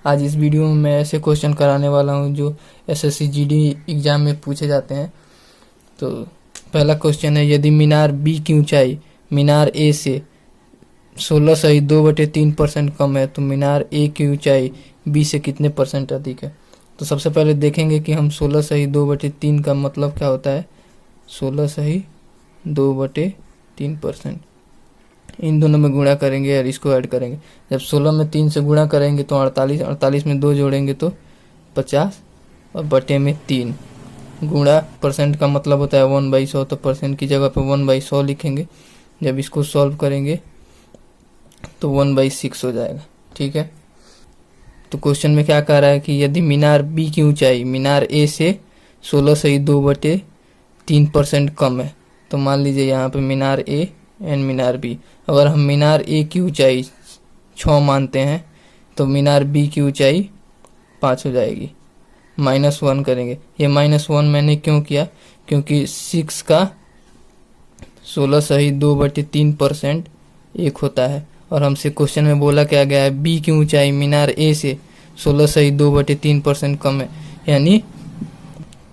आज इस वीडियो में मैं ऐसे क्वेश्चन कराने वाला हूं जो एसएससी जीडी एग्जाम में पूछे जाते हैं। तो पहला क्वेश्चन है, यदि मीनार बी की ऊंचाई मीनार ए से 16.2/3% कम है तो मीनार ए की ऊंचाई बी से कितने परसेंट अधिक है। तो सबसे पहले देखेंगे कि हम 16/2/3 का मतलब क्या होता है। 16/2/3%, इन दोनों में गुणा करेंगे और इसको ऐड करेंगे। जब 16 में 3 से गुणा करेंगे तो 48, 48 में 2 जोड़ेंगे तो 50 और बटे में 3 गुणा परसेंट का मतलब होता है 1/100, तो परसेंट की जगह पे 1/100 लिखेंगे। जब इसको सॉल्व करेंगे तो 1/6 हो जाएगा। ठीक है, तो क्वेश्चन में क्या कह रहा है कि यदि मीनार बी की ऊंचाई मीनार ए से 16/2/3% कम है, तो मान लीजिए यहाँ पे मीनार ए एंड मीनार बी। अगर हम मीनार ए की ऊंचाई 6 मानते हैं तो मीनार बी की ऊंचाई 5 हो जाएगी। -1 करेंगे। ये -1 मैंने क्यों किया, क्योंकि 6 का 16/2/3% 1 होता है और हमसे क्वेश्चन में बोला क्या गया है, बी की ऊंचाई मीनार ए से 16/2/3% कम है, यानी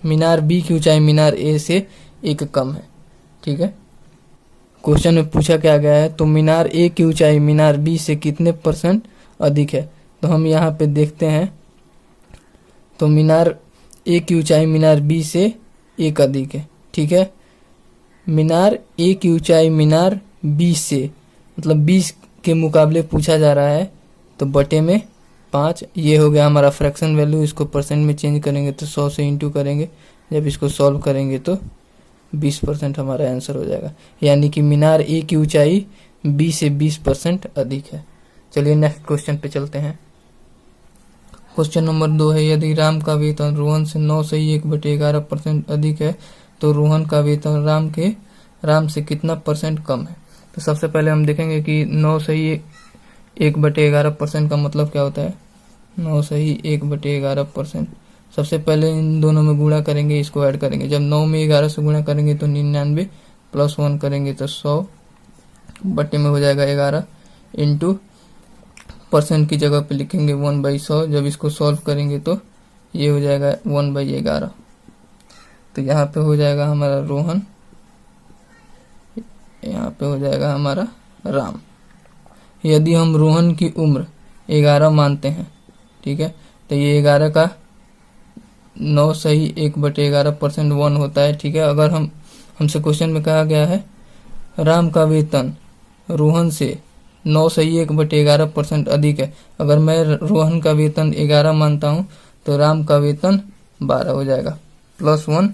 मीनार बी की ऊंचाई मीनार ए से 1 कम है। ठीक है, क्वेश्चन में पूछा क्या गया है, तो मीनार ए की ऊंचाई मीनार बी से कितने परसेंट अधिक है। तो हम यहाँ पे देखते हैं, तो मीनार ए की ऊंचाई मीनार बी से 1 अधिक है। ठीक है, मीनार ए की ऊंचाई मीनार बी से मतलब 20 के मुकाबले पूछा जा रहा है, तो बटे में 5, ये हो गया हमारा फ्रैक्शन वैल्यू। इसको परसेंट में चेंज करेंगे तो 100 से इंटू करेंगे। जब इसको सॉल्व करेंगे तो 20% हमारा आंसर हो जाएगा, यानी कि मीनार ए की ऊंचाई बी से 20% अधिक है। चलिए नेक्स्ट क्वेश्चन पे चलते हैं। क्वेश्चन नंबर 2 है, यदि राम का वेतन रोहन से 9/1/11% अधिक है तो रोहन का वेतन राम से कितना परसेंट कम है। तो सबसे पहले हम देखेंगे कि 9/1/11% का मतलब क्या होता है। 9/1/11%, सबसे पहले इन दोनों में गुणा करेंगे, इसको ऐड करेंगे। जब 9 में 11 से गुणा करेंगे तो 99, प्लस 1 करेंगे तो 100, बटे में हो जाएगा 11, इंटू परसेंट की जगह पे लिखेंगे 1/100। जब इसको सॉल्व करेंगे तो ये हो जाएगा 1/11। तो यहाँ पे हो जाएगा हमारा रोहन, यहाँ पे हो जाएगा हमारा राम। यदि हम रोहन की उम्र 11 मानते हैं, ठीक है, तो ये 11 का 9/1/11% 1 होता है। ठीक है, अगर हमसे क्वेश्चन में कहा गया है राम का वेतन रोहन से 9/1/11% अधिक है। अगर मैं रोहन का वेतन 11 मानता हूं तो राम का वेतन 12 हो जाएगा। प्लस 1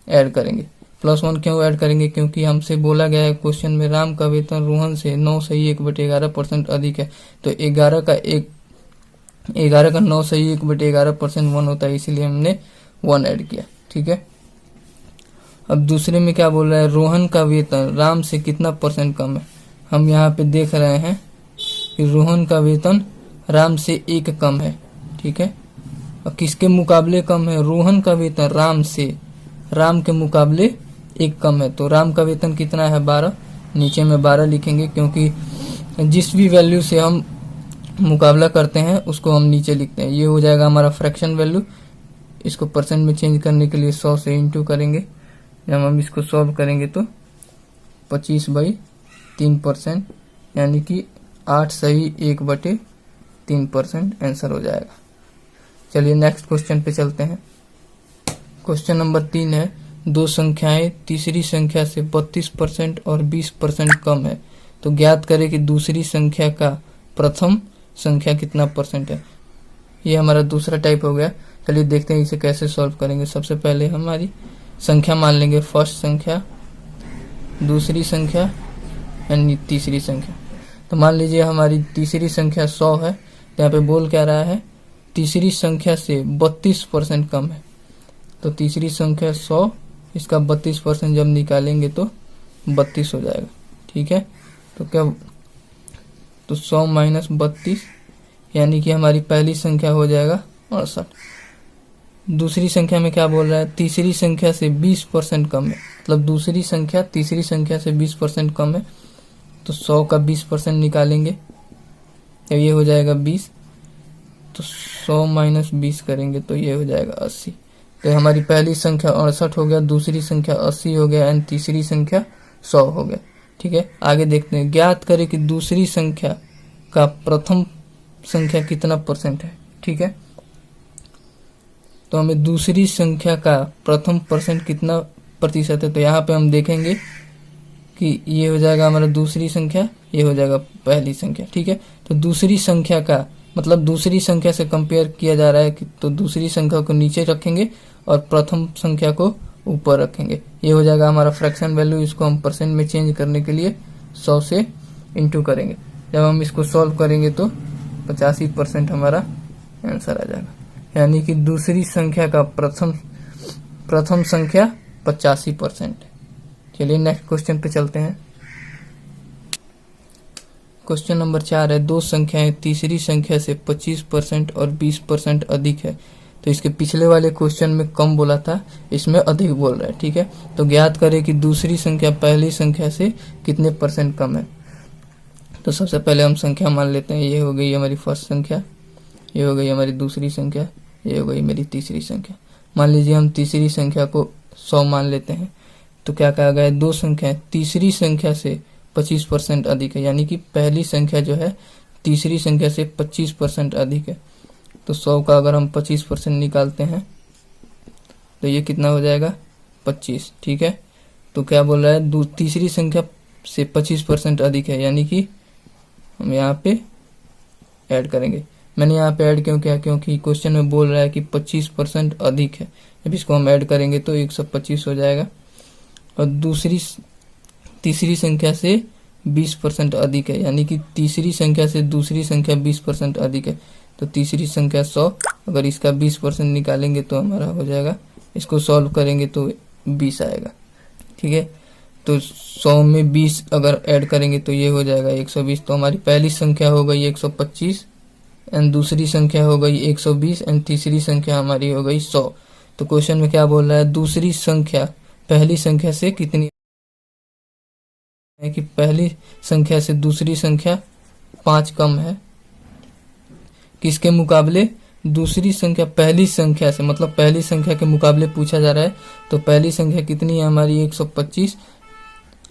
ऐड करेंगे। प्लस 1 क्यों ऐड करेंगे, क्योंकि हमसे बोला गया है क्वेश्चन में राम का वेतन रोहन से 9/1/11% अधिक है। तो 11 का 9/1/11% 1 होता है, इसीलिए हमने 1 ऐड किया। ठीक है, अब दूसरे में क्या बोल रहा है, रोहन का वेतन राम से कितना परसेंट कम है। हम यहाँ पे देख रहे हैं कि रोहन का वेतन राम से 1 कम है। ठीक है, और किसके मुकाबले कम है, रोहन का वेतन राम के मुकाबले 1 कम है। तो राम का वेतन कितना है, 12, नीचे में 12 लिखेंगे, क्योंकि जिस भी वैल्यू से हम मुकाबला करते हैं उसको हम नीचे लिखते हैं। ये हो जाएगा हमारा फ्रैक्शन वैल्यू। इसको परसेंट में चेंज करने के लिए 100 से इंटू करेंगे। जब हम इसको सॉल्व करेंगे तो 25/3%, यानी कि 8/1/3% आंसर हो जाएगा। चलिए नेक्स्ट क्वेश्चन पे चलते हैं। क्वेश्चन नंबर 3 है, दो संख्याएं तीसरी संख्या से 32% और 20% कम है, तो ज्ञात करें कि दूसरी संख्या का प्रथम संख्या कितना परसेंट है। ये हमारा दूसरा टाइप हो गया। चलिए देखते हैं इसे कैसे सॉल्व करेंगे। सबसे पहले हमारी संख्या मान लेंगे, फर्स्ट संख्या, दूसरी संख्या एंड तीसरी संख्या। तो मान लीजिए हमारी तीसरी संख्या 100 है, तो यहाँ पे बोल क्या रहा है, तीसरी संख्या से 32% कम है। तो तीसरी संख्या 100, इसका 32% जब निकालेंगे तो 32 हो जाएगा। ठीक है, तो क्या, तो 100 - 32, यानी कि हमारी पहली संख्या हो जाएगा 68। दूसरी संख्या में क्या बोल रहा है, तीसरी संख्या से 20% कम है, मतलब दूसरी संख्या तीसरी संख्या से 20% कम है। तो 100 का 20% निकालेंगे तो ये हो जाएगा 20। तो तो 100 माइनस 20 करेंगे तो ये हो जाएगा 80। तो हमारी पहली संख्या 68 हो गया, दूसरी संख्या 80 हो गया एंड तीसरी संख्या 100 हो गया। ठीक है, आगे देखते हैं। ज्ञात करें कि दूसरी संख्या का प्रथम संख्या कितना परसेंट है। ठीक है, तो हमें दूसरी संख्या का प्रथम परसेंट कितना प्रतिशत है, तो यहाँ पे हम देखेंगे कि ये हो जाएगा हमारा दूसरी संख्या, ये हो जाएगा पहली संख्या। ठीक है, तो दूसरी संख्या का मतलब दूसरी संख्या से कंपेयर किया जा रहा है कि तो दूसरी संख्या को नीचे रखेंगे और प्रथम संख्या को ऊपर रखेंगे। ये हो जाएगा हमारा फ्रैक्शन वैल्यू। इसको हम परसेंट में चेंज करने के लिए 100 से इंटू करेंगे। जब हम इसको सॉल्व करेंगे तो 85% हमारा आंसर आ जाएगा, यानी कि दूसरी संख्या का प्रथम संख्या 85%। चलिए नेक्स्ट क्वेश्चन पे चलते हैं। क्वेश्चन नंबर 4 है, दो संख्याएं तीसरी संख्या से 25% और 20% अधिक है। तो इसके पिछले वाले क्वेश्चन में कम बोला था, इसमें अधिक बोल रहा है। ठीक है, तो ज्ञात करें कि दूसरी संख्या पहली संख्या से कितने परसेंट कम है। तो सबसे पहले हम संख्या मान लेते हैं। ये हो गई हमारी फर्स्ट संख्या, ये हो गई हमारी दूसरी संख्या, ये हो गई मेरी तीसरी संख्या। मान लीजिए हम तीसरी संख्या को 100 मान लेते हैं। तो क्या कहा गया है, दो संख्याएं तीसरी संख्या से 25% अधिक है, यानी कि पहली संख्या जो है तीसरी संख्या से 25% अधिक है। तो 100 का अगर हम 25% निकालते हैं तो ये कितना हो जाएगा 25। ठीक है, तो क्या बोल रहा है, तीसरी संख्या से 25% अधिक है, यानी कि हम यहाँ पे ऐड करेंगे। मैंने यहाँ पे ऐड क्यों किया, क्योंकि क्वेश्चन में बोल रहा है कि 25% अधिक है। जब इसको हम ऐड करेंगे तो 125 हो जाएगा। और तीसरी संख्या से 20% अधिक है, यानी कि तीसरी संख्या से दूसरी संख्या 20% अधिक है। तो तीसरी संख्या 100, अगर इसका 20% निकालेंगे तो हमारा हो जाएगा, इसको सॉल्व करेंगे तो 20 आएगा। ठीक है, तो 100 में 20 अगर ऐड करेंगे तो ये हो जाएगा 120। तो हमारी पहली संख्या हो गई 125 एंड दूसरी संख्या हो गई 120 एंड तीसरी संख्या हमारी हो गई 100। तो क्वेश्चन में क्या बोल रहा है, दूसरी संख्या पहली संख्या से कितनी है, कि पहली संख्या से दूसरी संख्या 5 कम है। किसके मुकाबले, दूसरी संख्या पहली संख्या से, मतलब पहली संख्या के मुकाबले पूछा जा रहा है। तो पहली संख्या कितनी है हमारी 125,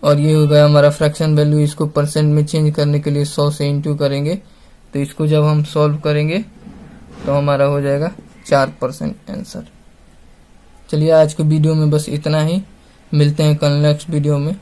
और ये हो गया हमारा फ्रैक्शन वैल्यू। इसको परसेंट में चेंज करने के लिए 100 से इंटू करेंगे। तो इसको जब हम सॉल्व करेंगे तो हमारा हो जाएगा 4% आंसर। चलिए आज के वीडियो में बस इतना ही, मिलते हैं कल नेक्स्ट वीडियो में।